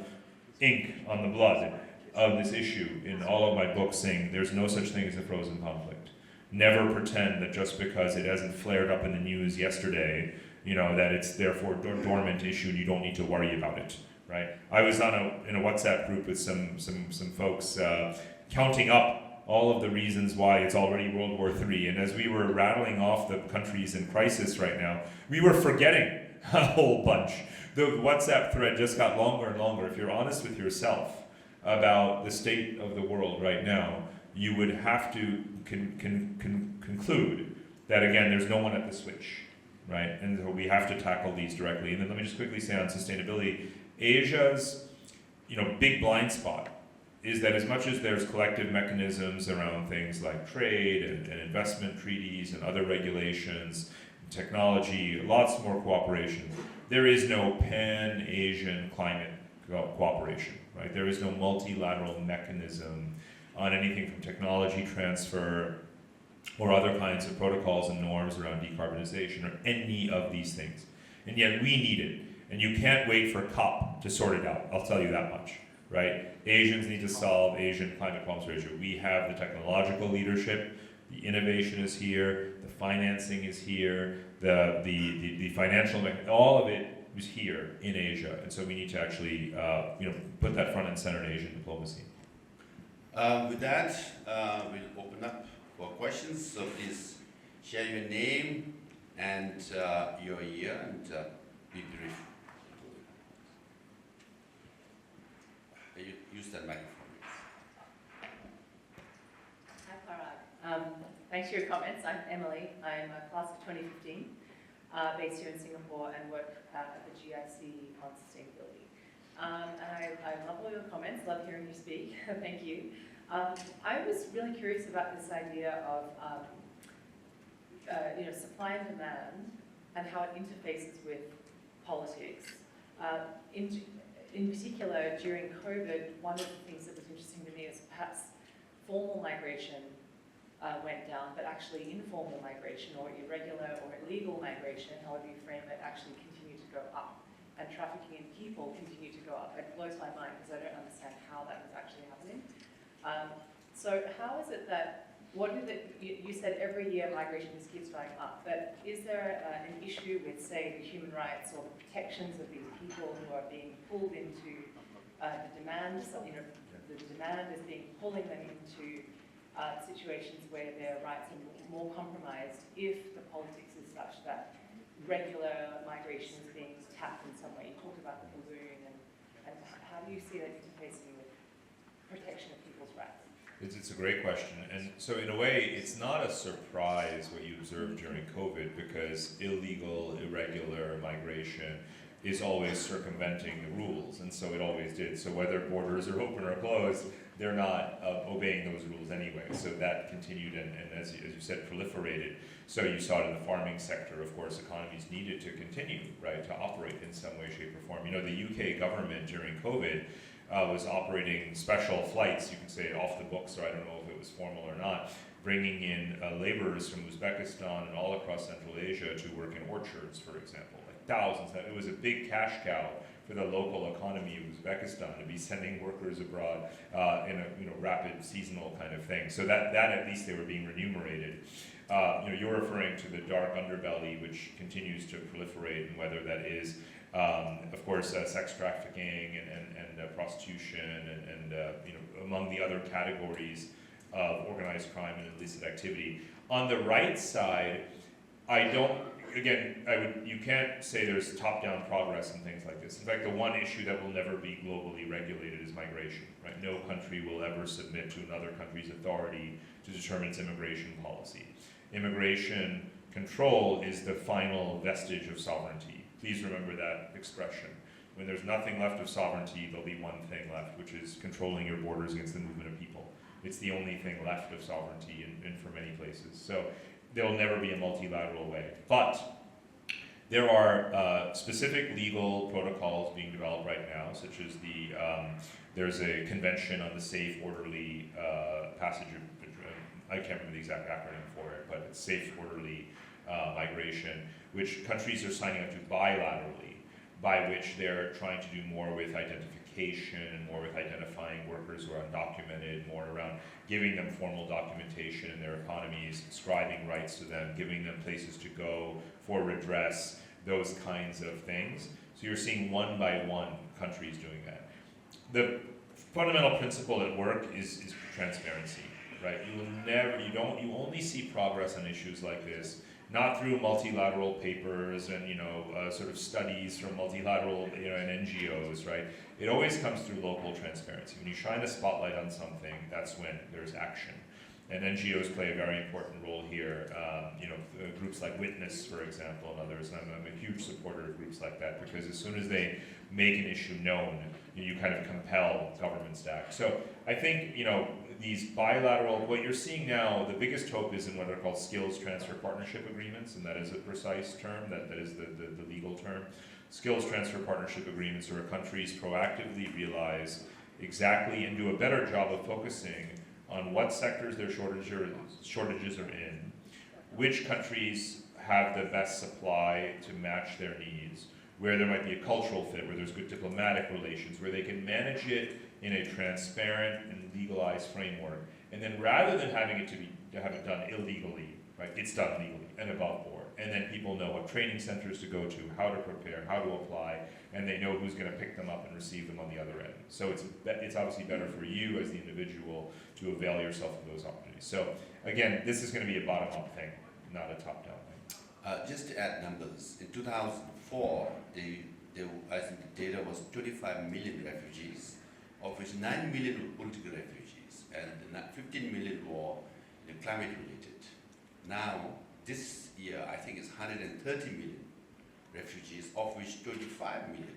ink on the blood of this issue in all of my books, saying there's no such thing as a frozen conflict. Never pretend that just because it hasn't flared up in the news yesterday, you know, that it's therefore a dormant issue and you don't need to worry about it, right? I was in a WhatsApp group with some folks counting up all of the reasons why it's already World War III, and as we were rattling off the countries in crisis right now, we were forgetting a whole bunch. The WhatsApp thread just got longer and longer. If you're honest with yourself about the state of the world right now, you would have to conclude that, again, there's no one at the switch, right? And so we have to tackle these directly. And then let me just quickly say on sustainability, Asia's, you know, big blind spot is that as much as there's collective mechanisms around things like trade and investment treaties and other regulations, technology, lots more cooperation, there is no pan-Asian climate cooperation. Right? There is no multilateral mechanism on anything from technology transfer or other kinds of protocols and norms around decarbonization or any of these things. And yet we need it. And you can't wait for COP to sort it out. I'll tell you that much. Right? Asians need to solve Asian climate problems for Asia. We have the technological leadership, the innovation is here, the financing is here, the financial, all of it is here in Asia, and so we need to actually, you know, put that front and center in Asian diplomacy. With that, we'll open up for questions. So please share your name and your year, and be brief. Use that microphone. Hi, Parag. Thanks for your comments. I'm Emily. I'm a class of 2015. Based here in Singapore and work at the GIC on sustainability. And I love all your comments, love hearing you speak, thank you. I was really curious about this idea of you know, supply and demand and how it interfaces with politics. In particular, during COVID, one of the things that was interesting to me is perhaps formal migration went down, but actually informal migration or irregular or illegal migration, however you frame it, actually continued to go up. And trafficking in people continued to go up. It blows my mind because I don't understand how that was actually happening. So how is it that, you said every year migration just keeps going up, but is there an issue with, say, the human rights or the protections of these people who are being pulled into the demand, the demand is being pulling them into situations where their rights are more compromised if the politics is such that regular migration is being tapped in some way? You talked about the balloon, and how do you see that interfacing with protection of people's rights? It's a great question, and so in a way, it's not a surprise what you observed during COVID, because illegal, irregular migration is always circumventing the rules, and so it always did. So whether borders are open or closed, they're not obeying those rules anyway. So that continued, and as you said, proliferated. So you saw it in the farming sector. Of course, economies needed to continue, right, to operate in some way, shape, or form. You know, the UK government during COVID was operating special flights, you can say off the books, or I don't know if it was formal or not, bringing in laborers from Uzbekistan and all across Central Asia to work in orchards, for example, like thousands. It was a big cash cow for the local economy of Uzbekistan to be sending workers abroad in a rapid seasonal kind of thing. So that at least they were being remunerated. You're referring to the dark underbelly, which continues to proliferate, and whether that is of course, sex trafficking and prostitution and among the other categories of organized crime and illicit activity. On the right side, you can't say there's top-down progress and things like this. In fact, the one issue that will never be globally regulated is migration, right? No country will ever submit to another country's authority to determine its immigration policy. Immigration control is the final vestige of sovereignty. Please remember that expression. When there's nothing left of sovereignty, there'll be one thing left, which is controlling your borders against the movement of people. It's the only thing left of sovereignty in for many places. So there will never be a multilateral way. But there are specific legal protocols being developed right now, such as there's a convention on the safe, orderly passage of, I can't remember the exact acronym for it, but it's safe, orderly migration, which countries are signing up to bilaterally, by which they're trying to do more with identification, more with identifying workers who are undocumented, more around giving them formal documentation in their economies, ascribing rights to them, giving them places to go for redress, those kinds of things. So you're seeing one by one countries doing that. The fundamental principle at work is transparency, right? You only see progress on issues like this not through multilateral papers and sort of studies from multilateral and NGOs, right? It always comes through local transparency. When you shine a spotlight on something, that's when there's action. And NGOs play a very important role here. Groups like Witness, for example, and others. And I'm a huge supporter of groups like that, because as soon as they make an issue known, you kind of compel governments to act. So I think these bilateral, what you're seeing now, the biggest hope is in what are called skills transfer partnership agreements, and that is a precise term, that is the legal term. Skills transfer partnership agreements are where countries proactively realize exactly and do a better job of focusing on what sectors their shortages are in, which countries have the best supply to match their needs, where there might be a cultural fit, where there's good diplomatic relations, where they can manage it in a transparent and legalized framework. And then rather than having it to have it done illegally, right, it's done legally and above board. And then people know what training centers to go to, how to prepare, how to apply, and they know who's going to pick them up and receive them on the other end. So it's obviously better for you as the individual to avail yourself of those opportunities. So again, this is going to be a bottom-up thing, not a top-down thing. Just to add numbers, in 2004, I think the data was 25 million refugees, of which 9 million were political refugees, and 15 million were climate related. Now, this year, I think it's 130 million refugees, of which 25 million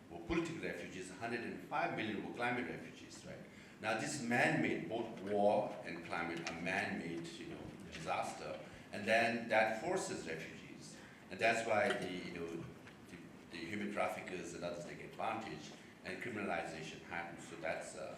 were political refugees, 105 million were climate refugees, right? Now, this is man-made, both war and climate are man-made, disaster, and then that forces refugees, and that's why the human traffickers and others take advantage, and criminalization happens. So that's a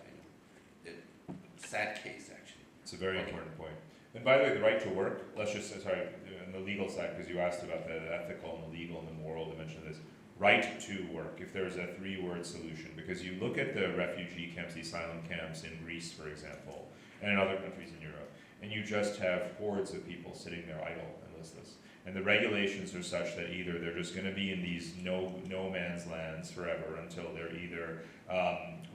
sad case, actually. It's a very important point. And by the way, the right to work, let's just, sorry, on the legal side, because you asked about the ethical and the legal and the moral dimension of this. Right to work, if there's a 3-word solution, because you look at the refugee camps, the asylum camps in Greece, for example, and in other countries in Europe, and you just have hordes of people sitting there idle and listless. And the regulations are such that either they're just going to be in these no man's lands forever until they're either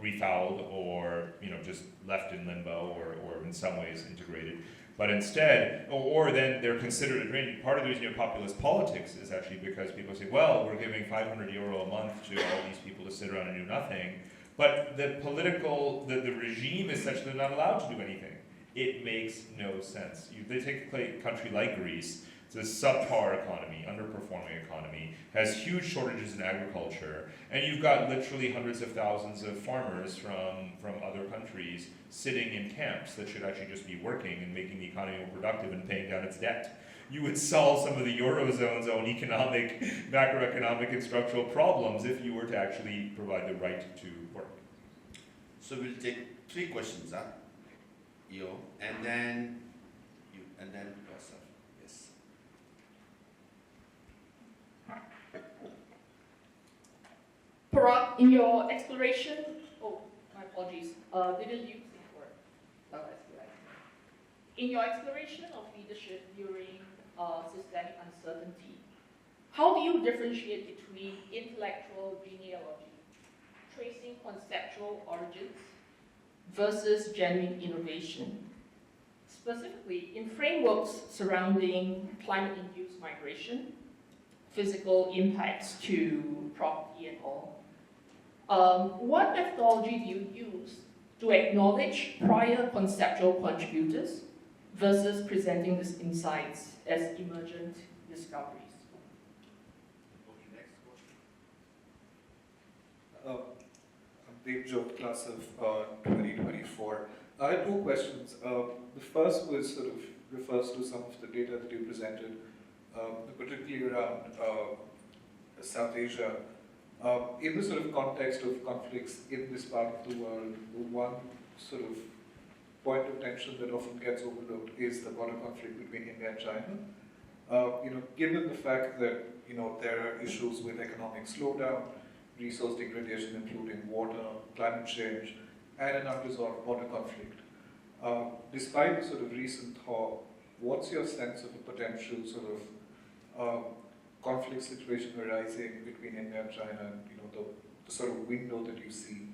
refouled or just left in limbo or in some ways integrated. But instead, or then they're considered a drain. Part of the reason you have populist politics is actually because people say, well, we're giving €500 a month to all these people to sit around and do nothing. But the regime is such that they're not allowed to do anything. It makes no sense. They take a country like Greece. It's a subpar economy, underperforming economy, has huge shortages in agriculture, and you've got literally hundreds of thousands of farmers from other countries sitting in camps that should actually just be working and making the economy more productive and paying down its debt. You would solve some of the Eurozone's own economic, macroeconomic and structural problems if you were to actually provide the right to work. So we'll take 3 questions, Io, and then you, and then yourself. Yes. Parag, in your exploration, my apologies, didn't use the word. Oh, that's right. In your exploration of leadership during systemic uncertainty, how do you differentiate between intellectual genealogy, tracing conceptual origins, versus genuine innovation? Specifically, in frameworks surrounding climate-induced migration, physical impacts to property and all, what methodology do you use to acknowledge prior conceptual contributors versus presenting these insights as emergent discoveries? Okay, next question. I'm Dave Joe, class of 2024. I have 2 questions. The first was sort of refers to some of the data that you presented, particularly around South Asia. In the sort of context of conflicts in this part of the world, the one sort of point of tension that often gets overlooked is the border conflict between India and China. Given the fact that there are issues with economic slowdown, resource degradation, including water, climate change, and an unresolved border conflict. Despite the sort of recent thaw, what's your sense of a potential sort of conflict situation arising between India and China, and the sort of window that you see?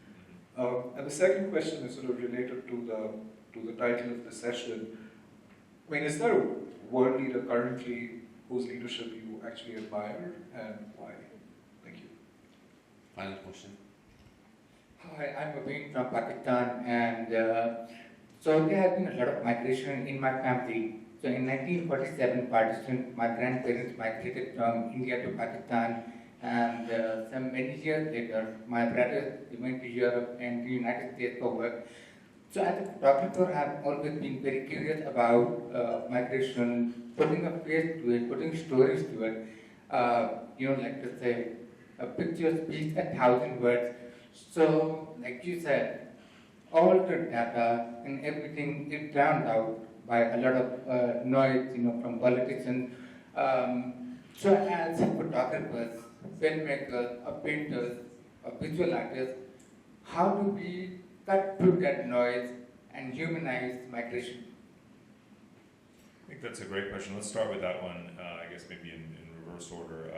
And the second question is sort of related to the title of the session. I mean, is there a world leader currently whose leadership you actually admire, and why? Thank you. Final question. Hi, I'm Abhin from Pakistan, and so there has been a lot of migration in my family. So in 1947, my grandparents migrated from India to Pakistan, and some many years later, my brothers went to Europe and the United States for work. So as a photographer, I've always been very curious about migration, putting a face to it, putting stories to it. Like to say, a picture speaks 1,000 words. So, like you said, all the data and everything is drowned out by a lot of noise, from politicians. So as photographers, filmmakers, or painters, or visual artists, how do we cut through that noise and humanize migration? I think that's a great question. Let's start with that one, I guess maybe in reverse order.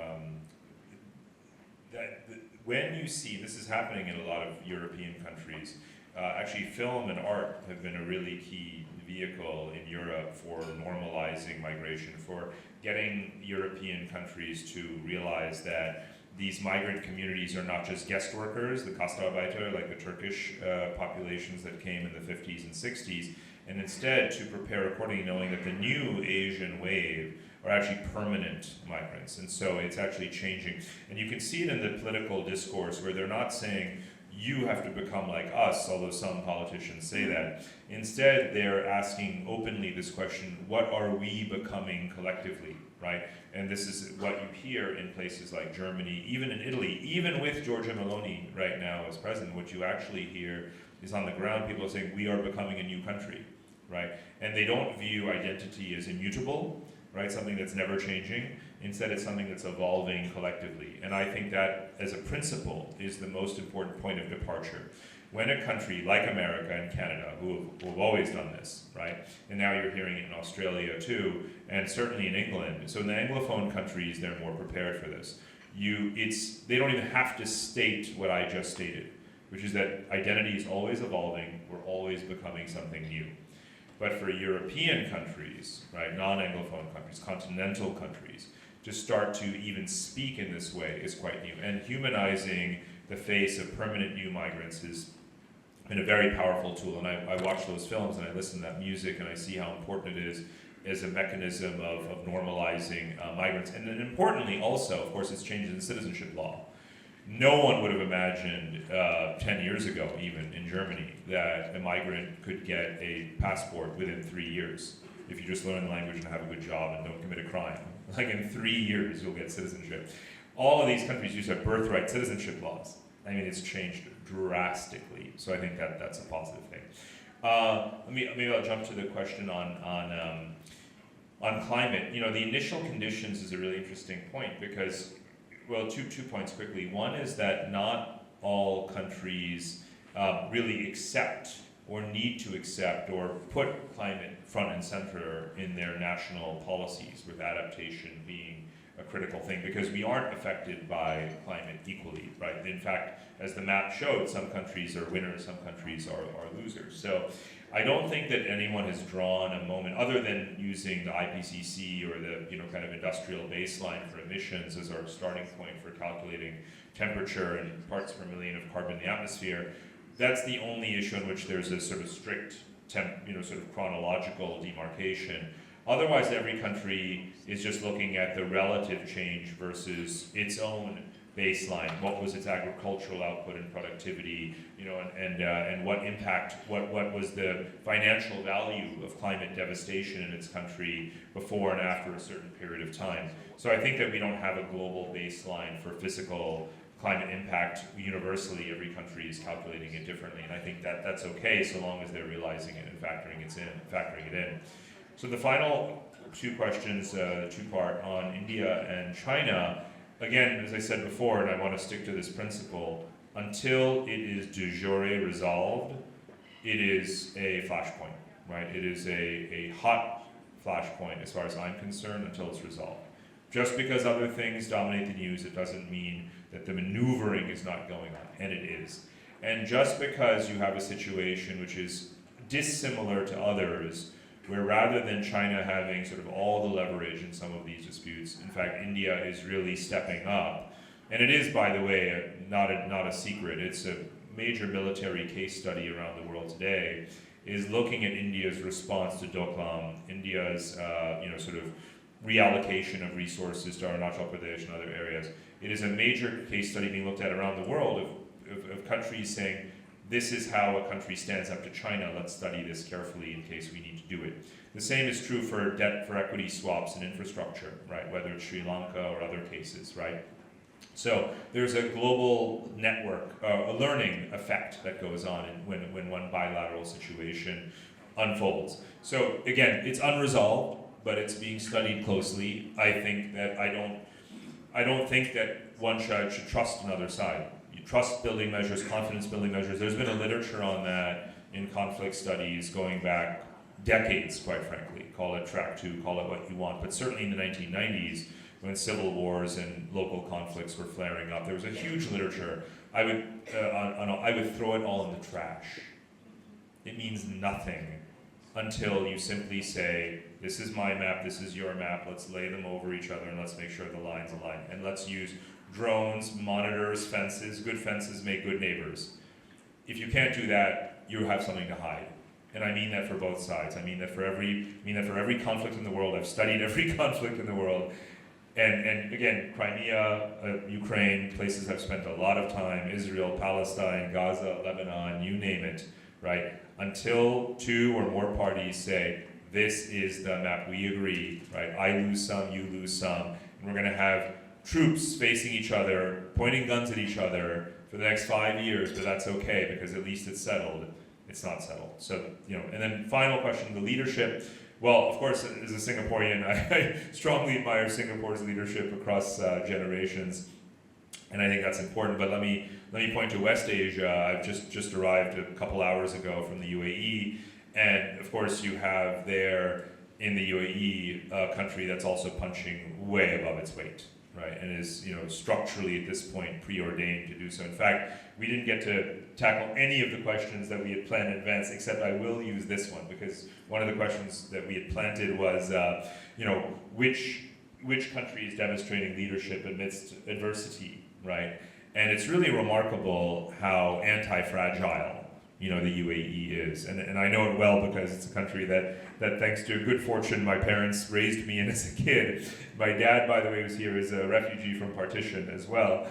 When you see, this is happening in a lot of European countries, actually film and art have been a really key vehicle in Europe for normalizing migration, for getting European countries to realize that these migrant communities are not just guest workers, the Gastarbeiter, like the Turkish populations that came in the 50s and 60s, and instead to prepare accordingly, knowing that the new Asian wave are actually permanent migrants. And so it's actually changing. And you can see it in the political discourse where they're not saying, you have to become like us, although some politicians say that. Instead, they're asking openly this question, what are we becoming collectively, right? And this is what you hear in places like Germany, even in Italy, even with Giorgia Meloni right now as president, what you actually hear is on the ground, people are saying, we are becoming a new country. right? And they don't view identity as immutable, right? Something that's never changing. Instead, it's something that's evolving collectively. And I think that, as a principle, is the most important point of departure. When a country like America and Canada, who have always done this, right? And now you're hearing it in Australia too, and certainly in England. So in the Anglophone countries, they're more prepared for this. They don't even have to state what I just stated, which is that identity is always evolving, we're always becoming something new. But for European countries, right, non-Anglophone countries, continental countries, to start to even speak in this way is quite new. And humanizing the face of permanent new migrants has been a very powerful tool. And I watch those films and I listen to that music and I see how important it is as a mechanism of normalizing migrants. And then importantly also, of course, it's changes in citizenship law. No one would have imagined 10 years ago, even in Germany, that a migrant could get a passport within 3 years if you just learn the language and have a good job and don't commit a crime. Like in 3 years, you'll get citizenship. All of these countries used to have birthright citizenship laws. I mean, it's changed drastically. So I think that's a positive thing. Maybe I'll jump to the question on climate. You know, the initial conditions is a really interesting point because, well, two points quickly. One is that not all countries really accept or need to accept or put climate front and center in their national policies, with adaptation being a critical thing, because we aren't affected by climate equally, right? In fact, as the map showed, some countries are winners, some countries are losers. So I don't think that anyone has drawn a moment, other than using the IPCC or the kind of industrial baseline for emissions as our starting point for calculating temperature and parts per million of carbon in the atmosphere. That's the only issue in which there's a sort of strict sort of chronological demarcation. Otherwise, every country is just looking at the relative change versus its own baseline. What was its agricultural output and productivity, and what impact, what was the financial value of climate devastation in its country before and after a certain period of time. So I think that we don't have a global baseline for physical climate impact universally. Every country is calculating it differently, and I think that that's okay so long as they're realizing it and factoring it in. So the final two questions, two-part on India and China. Again, as I said before, and I want to stick to this principle, until it is de jure resolved, it is a flashpoint, right? It is a hot flashpoint as far as I'm concerned until it's resolved. Just because other things dominate the news, it doesn't mean that the maneuvering is not going on, and it is. And just because you have a situation which is dissimilar to others, where rather than China having sort of all the leverage in some of these disputes, in fact, India is really stepping up. And it is, by the way, not a secret. It's a major military case study around the world today, is looking at India's response to Doklam, India's sort of reallocation of resources to Arunachal Pradesh and other areas. It is a major case study being looked at around the world of countries saying, this is how a country stands up to China. Let's study this carefully in case we need to do it. The same is true for debt for equity swaps and infrastructure, right? Whether it's Sri Lanka or other cases, right? So there's a global network, a learning effect that goes on when one bilateral situation unfolds. So again, it's unresolved, but it's being studied closely. I think that I don't think that one should trust another side. Trust building measures, confidence building measures. There's been a literature on that in conflict studies going back decades, quite frankly. Call it track two, call it what you want. But certainly in the 1990s, when civil wars and local conflicts were flaring up, there was a huge literature. I would throw it all in the trash. It means nothing until you simply say, this is my map, this is your map, let's lay them over each other and let's make sure the lines align. And let's use drones, monitors, fences. Good fences make good neighbors. If you can't do that, you have something to hide. And I mean that for both sides. I mean that for every conflict in the world. I've studied every conflict in the world. And again, Crimea, Ukraine, places I've spent a lot of time, Israel, Palestine, Gaza, Lebanon, you name it, right? Until two or more parties say, this is the map, we agree, right? I lose some, you lose some, and we're gonna have troops facing each other, pointing guns at each other for the next 5 years, but that's okay because at least it's settled. It's not settled. So, and then final question, the leadership. Well, of course, as a Singaporean, I strongly admire Singapore's leadership across generations, and I think that's important. But let me point to West Asia. I've just arrived a couple hours ago from the UAE, and of course, you have there in the UAE a country that's also punching way above its weight, right? And is structurally at this point preordained to do so. In fact, we didn't get to tackle any of the questions that we had planned in advance, except I will use this one, because one of the questions that we had planted was, which country is demonstrating leadership amidst adversity, right? And it's really remarkable how anti-fragile, the UAE is. And I know it well because it's a country that thanks to good fortune, my parents raised me in as a kid. My dad, by the way, was here as a refugee from partition as well.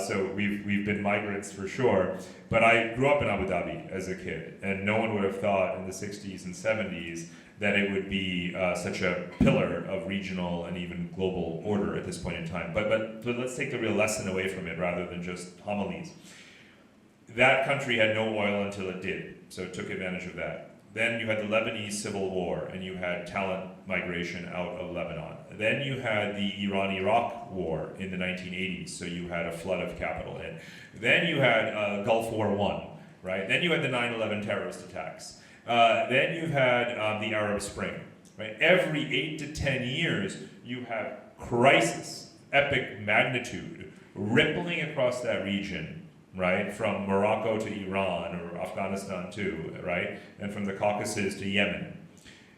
So we've been migrants for sure. But I grew up in Abu Dhabi as a kid, and no one would have thought in the 60s and 70s that it would be such a pillar of regional and even global order at this point in time. But let's take the real lesson away from it rather than just homilies. That country had no oil until it did, so it took advantage of that. Then you had the Lebanese civil war, and you had talent migration out of Lebanon. Then you had the Iran-Iraq war in the 1980s, so you had a flood of capital in. Then you had Gulf War I, right? Then you had the 9/11 terrorist attacks. Then you've had the Arab Spring, right? Every 8 to 10 years, you have crisis, epic magnitude, rippling across that region, right? From Morocco to Iran, or Afghanistan too, right? And from the Caucasus to Yemen.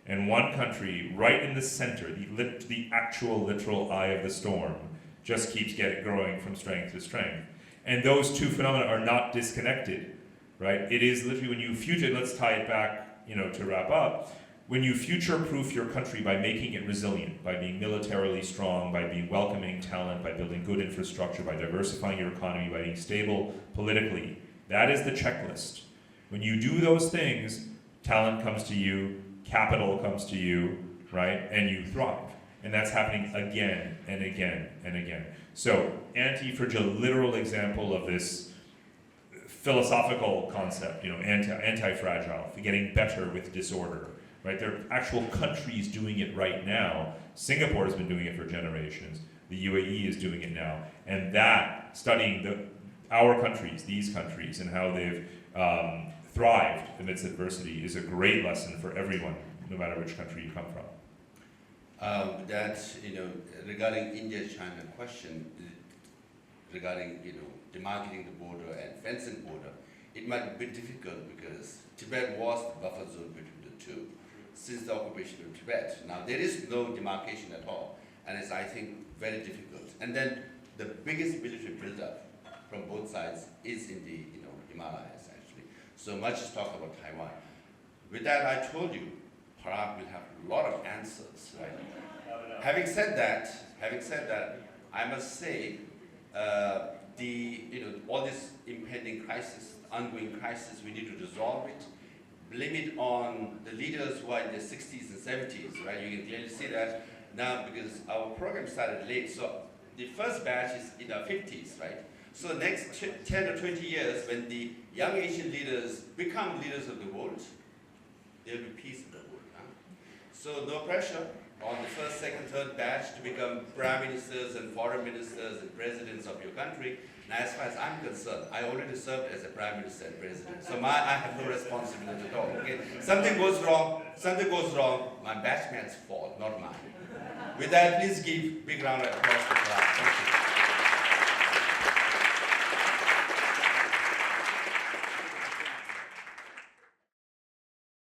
And one country right in the center, the actual literal eye of the storm, just keeps growing from strength to strength. And those two phenomena are not disconnected, right? It is literally when you future, let's tie it back, to wrap up, when you future-proof your country by making it resilient, by being militarily strong, by being welcoming talent, by building good infrastructure, by diversifying your economy, by being stable politically, that is the checklist. When you do those things, talent comes to you, capital comes to you, right? And you thrive. And that's happening again and again and again. So, anti-fragile, literal example of this philosophical concept, anti-fragile, getting better with disorder, right? There are actual countries doing it right now. Singapore has been doing it for generations. The UAE is doing it now. And that, studying our countries, these countries, and how they've thrived amidst adversity is a great lesson for everyone, no matter which country you come from. Regarding India-China question, regarding, demarcating the border and fencing border, it might be difficult because Tibet was the buffer zone between the two since the occupation of Tibet. Now, there is no demarcation at all, and it's, I think, very difficult. And then the biggest military buildup from both sides is in the Himalayas, actually. So much is talk about Taiwan. With that, I told you, Parag will have a lot of answers, right? Having said that, I must say, all this impending crisis, ongoing crisis, we need to resolve it. Blame it on the leaders who are in their 60s and 70s, right? You can clearly see that now because our program started late. So the first batch is in our 50s, right? So next 10 or 20 years, when the young Asian leaders become leaders of the world, there will be peace in the world. Huh? So no pressure on the first, second, third batch to become prime ministers and foreign ministers and presidents of your country. Now, as far as I'm concerned, I already served as a prime minister and president, so I have no responsibility at all. Okay, something goes wrong, my batchmate's fault, not mine. With that, please give a big round of applause to Parag. Thank you.